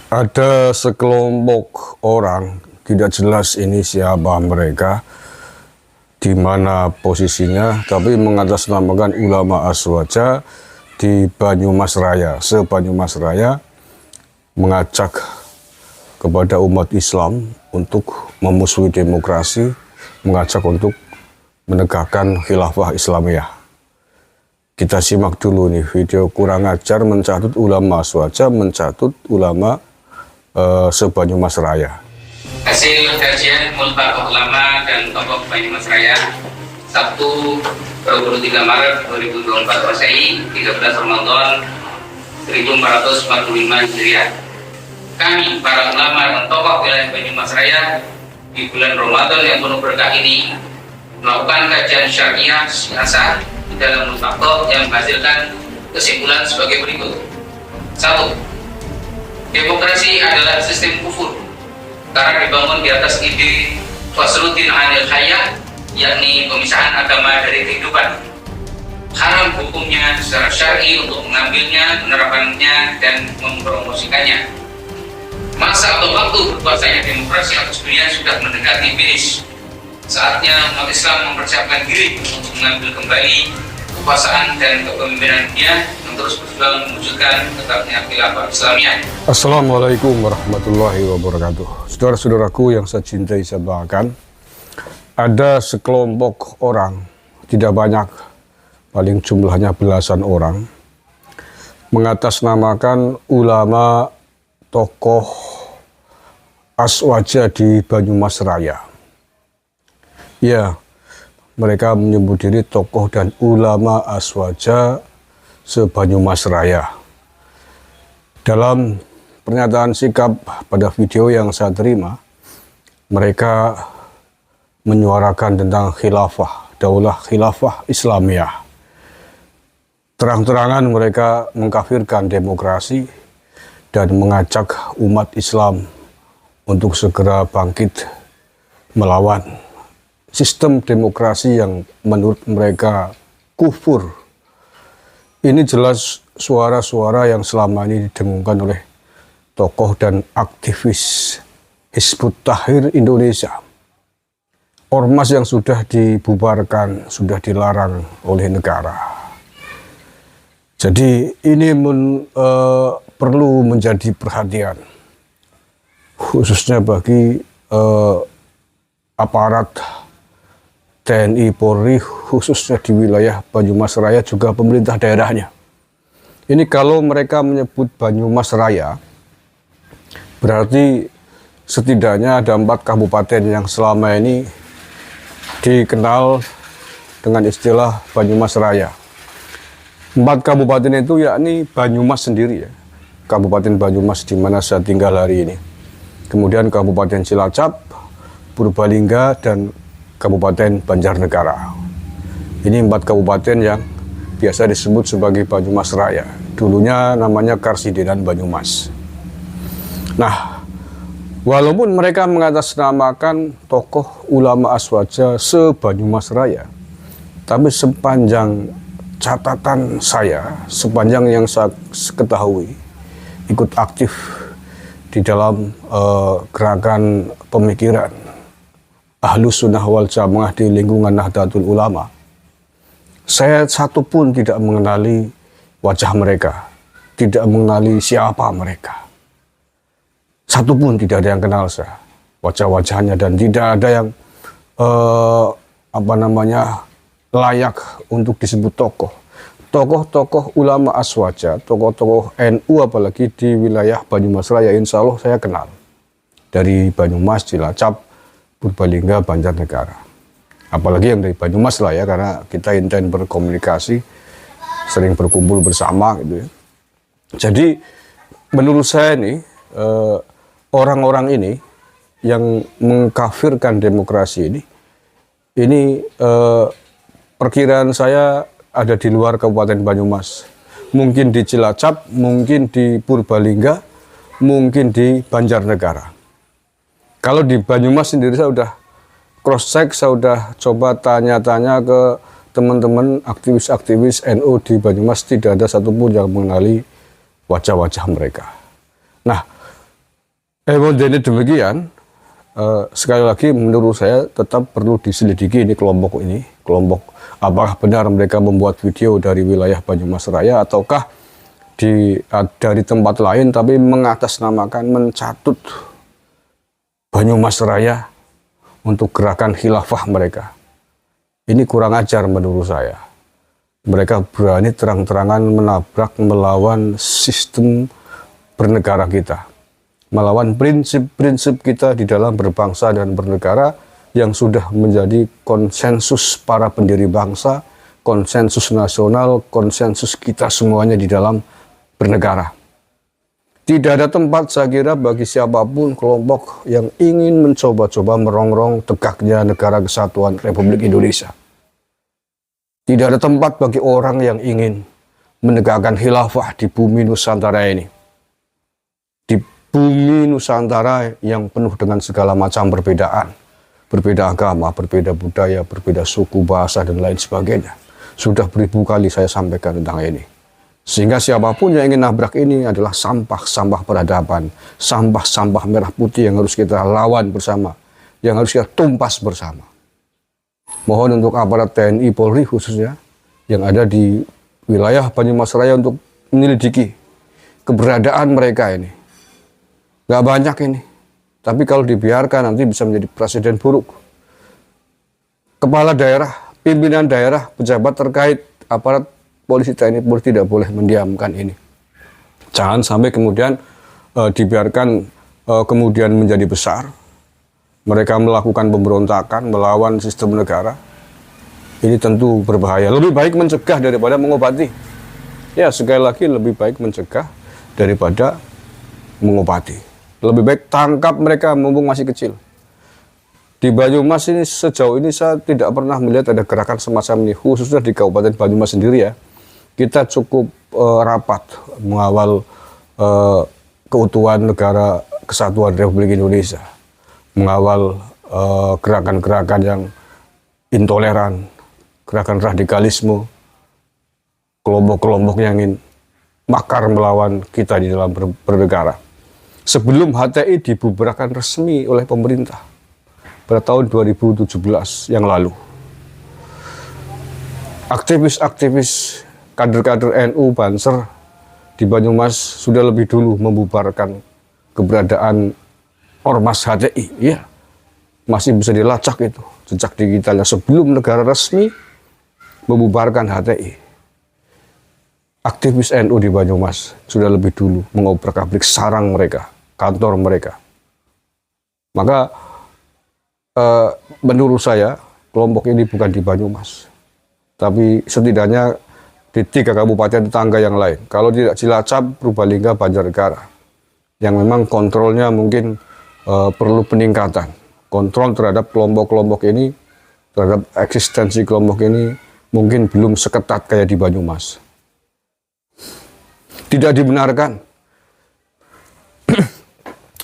Ada sekelompok orang, tidak jelas ini siapa mereka, di mana posisinya, tapi mengatasnamakan ulama Aswaja di Banyumas Raya, se-Banyumas Raya, mengajak kepada umat Islam untuk memusuhi demokrasi, mengajak untuk menegakkan khilafah Islamiyah. Kita simak dulu nih video kurang ajar mencatut ulama Aswaja, mencatut ulama se-Banyumas Raya. Hasil kajian multaqa ulama dan tokoh Banyumas Raya Sabtu 23 Maret 2024 Masehi 13 Ramadan 1445 Hijriah. Kami para ulama dan tokoh wilayah Banyumas Raya di bulan Ramadan yang penuh berkah ini melakukan kajian syariah siasah di dalam multaqa yang menghasilkan kesimpulan sebagai berikut. 1. Demokrasi adalah sistem kufur karena dibangun di atas ide fasluddin anil hayah, yakni pemisahan agama dari kehidupan. Haram hukumnya secara syar'i untuk mengambilnya, menerapkannya, dan mempromosikannya. Masa atau waktu berkuasanya demokrasi atas dunia sudah mendekati finish. Saatnya umat Islam mempersiapkan diri untuk mengambil kembali kekuasaan dan kepemimpinannya, yang terus berjuang mewujudkan tetapnya khilafah Islamiyah. Assalamualaikum warahmatullahi wabarakatuh. Saudara-saudaraku yang saya cintai, saya banggakan, ada sekelompok orang, tidak banyak, paling jumlahnya belasan orang, mengatasnamakan ulama tokoh Aswaja di Banyumas Raya. Ya, mereka menyebut diri tokoh dan ulama Aswaja se-Banyumas Raya. Dalam pernyataan sikap pada video yang saya terima, mereka menyuarakan tentang khilafah, daulah khilafah Islamiyah. Terang-terangan mereka mengkafirkan demokrasi dan mengajak umat Islam untuk segera bangkit melawan sistem demokrasi yang menurut mereka kufur. Ini jelas suara-suara yang selama ini didengungkan oleh tokoh dan aktivis Hizbut Tahrir Indonesia. Ormas yang sudah dibubarkan, sudah dilarang oleh negara. Jadi ini perlu menjadi perhatian, khususnya bagi aparat TNI Polri, khususnya di wilayah Banyumas Raya, juga pemerintah daerahnya. Ini kalau mereka menyebut Banyumas Raya, berarti setidaknya ada 4 kabupaten yang selama ini dikenal dengan istilah Banyumas Raya. 4 kabupaten itu yakni Banyumas sendiri, ya, Kabupaten Banyumas di mana saya tinggal hari ini. Kemudian Kabupaten Cilacap, Purbalingga, dan Kabupaten Banjarnegara. Ini 4 kabupaten yang biasa disebut sebagai Banyumas Raya. Dulunya namanya Karsidenan Banyumas. Nah, walaupun mereka mengatasnamakan tokoh ulama Aswaja se-Banyumas Raya, tapi sepanjang catatan saya, sepanjang yang saya ketahui, ikut aktif di dalam gerakan pemikiran Ahlus Sunnah wal Jamaah di lingkungan Nahdlatul Ulama, saya satu pun tidak mengenali wajah mereka, tidak mengenali siapa mereka. Satu pun tidak ada yang kenal saya, wajah-wajahnya, dan tidak ada yang layak untuk disebut tokoh. Tokoh-tokoh ulama Aswaja, tokoh-tokoh NU apalagi di wilayah Banyumas Raya, insya Allah saya kenal. Dari Banyumas, Cilacap, Purbalingga, Banjarnegara. Apalagi yang dari Banyumas lah, ya, karena kita intens berkomunikasi, sering berkumpul bersama gitu, ya. Jadi menurut saya nih, orang-orang ini yang mengkafirkan demokrasi ini perkiraan saya ada di luar Kabupaten Banyumas. Mungkin di Cilacap, mungkin di Purbalingga, mungkin di Banjarnegara. Kalau di Banyumas sendiri saya udah cross-check, saya udah coba tanya-tanya ke teman-teman aktivis-aktivis NU di Banyumas, tidak ada satupun yang mengenali wajah-wajah mereka. Nah, Jadi demikian, sekali lagi menurut saya tetap perlu diselidiki ini kelompok apakah benar mereka membuat video dari wilayah Banyumas Raya ataukah dari tempat lain tapi mengatasnamakan mencatut Banyumas Raya untuk gerakan khilafah mereka. Ini kurang ajar menurut saya. Mereka berani terang-terangan menabrak, melawan sistem bernegara kita, melawan prinsip-prinsip kita di dalam berbangsa dan bernegara yang sudah menjadi konsensus para pendiri bangsa, konsensus nasional, konsensus kita semuanya di dalam bernegara. Tidak ada tempat saya kira bagi siapapun kelompok yang ingin mencoba-coba merongrong tegaknya negara kesatuan Republik Indonesia. Tidak ada tempat bagi orang yang ingin menegakkan khilafah di bumi Nusantara ini. Di bumi Nusantara yang penuh dengan segala macam perbedaan. Berbeda agama, berbeda budaya, berbeda suku, bahasa, dan lain sebagainya. Sudah beribu kali saya sampaikan tentang ini. Sehingga siapapun yang ingin nabrak ini adalah sampah-sampah peradaban. Sampah-sampah merah putih yang harus kita lawan bersama. Yang harus kita tumpas bersama. Mohon untuk aparat TNI Polri khususnya yang ada di wilayah Banyumas Raya untuk menyelidiki keberadaan mereka ini. Gak banyak ini. Tapi kalau dibiarkan nanti bisa menjadi presiden buruk. Kepala daerah, pimpinan daerah, pejabat terkait, aparat polisi TNI Polri tidak boleh mendiamkan ini. Jangan sampai kemudian dibiarkan kemudian menjadi besar. Mereka melakukan pemberontakan, melawan sistem negara. Ini tentu berbahaya. Lebih baik mencegah daripada mengobati. Ya, sekali lagi lebih baik mencegah daripada mengobati. Lebih baik tangkap mereka mumpung masih kecil. Di Banyumas ini sejauh ini saya tidak pernah melihat ada gerakan semacam ini, khususnya di Kabupaten Banyumas sendiri ya. Kita cukup rapat mengawal keutuhan negara kesatuan Republik Indonesia. Mengawal gerakan-gerakan yang intoleran, gerakan radikalisme, kelompok-kelompok yang ingin makar melawan kita di dalam bernegara. Sebelum HTI dibubarkan resmi oleh pemerintah pada tahun 2017 yang lalu. Aktivis-aktivis kader-kader NU Banser di Banyumas sudah lebih dulu membubarkan keberadaan Ormas HTI, ya, masih bisa dilacak itu jejak digitalnya sebelum negara resmi membubarkan HTI. Aktivis NU di Banyumas sudah lebih dulu mengobrak-abrik sarang mereka, kantor mereka. Maka menurut saya kelompok ini bukan di Banyumas, tapi setidaknya di 3 kabupaten tetangga yang lain. Kalau tidak Cilacap, Purbalingga, Banjarnegara, yang memang kontrolnya mungkin perlu peningkatan. Kontrol terhadap kelompok-kelompok ini, terhadap eksistensi kelompok ini mungkin belum seketat kayak di Banyumas. Tidak dibenarkan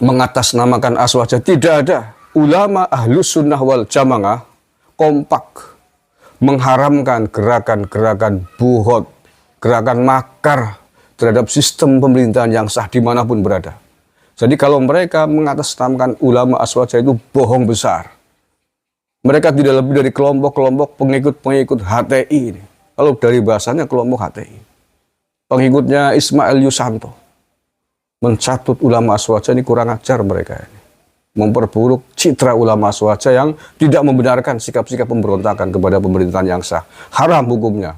mengatasnamakan Aswaja. Tidak ada. Ulama Ahlus Sunnah wal Jamaah kompak mengharamkan gerakan-gerakan buhot, gerakan makar terhadap sistem pemerintahan yang sah dimanapun berada. Jadi kalau mereka mengatasnamakan ulama Aswaja itu bohong besar. Mereka tidak lebih dari kelompok-kelompok pengikut-pengikut HTI ini. Kalau dari bahasanya kelompok HTI. Pengikutnya Ismail Yusanto. Mencatut ulama Aswaja ini kurang ajar mereka ini. Memperburuk citra ulama Aswaja yang tidak membenarkan sikap-sikap pemberontakan kepada pemerintahan yang sah. Haram hukumnya.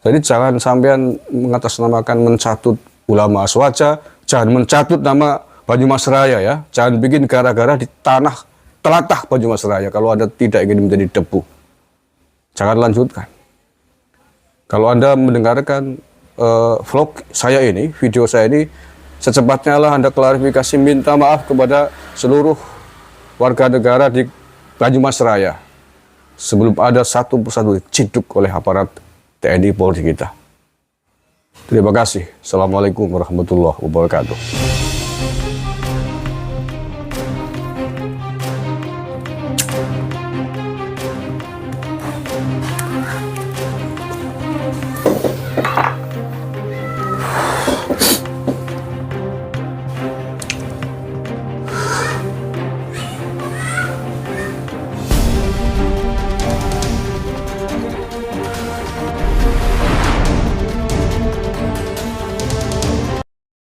Jadi jangan sampean mengatasnamakan mencatut ulama Aswaja, jangan mencatut nama Banyumas Raya ya. Jangan bikin gara-gara di tanah telatah Banyumas Raya kalau Anda tidak ingin menjadi debu. Jangan lanjutkan. Kalau Anda mendengarkan vlog saya ini, video saya ini, secepatnya lah Anda klarifikasi, minta maaf kepada seluruh warga negara di Banyumas Raya sebelum ada satu persatu diciduk oleh aparat TNI Polri kita. Terima kasih. Assalamualaikum warahmatullahi wabarakatuh.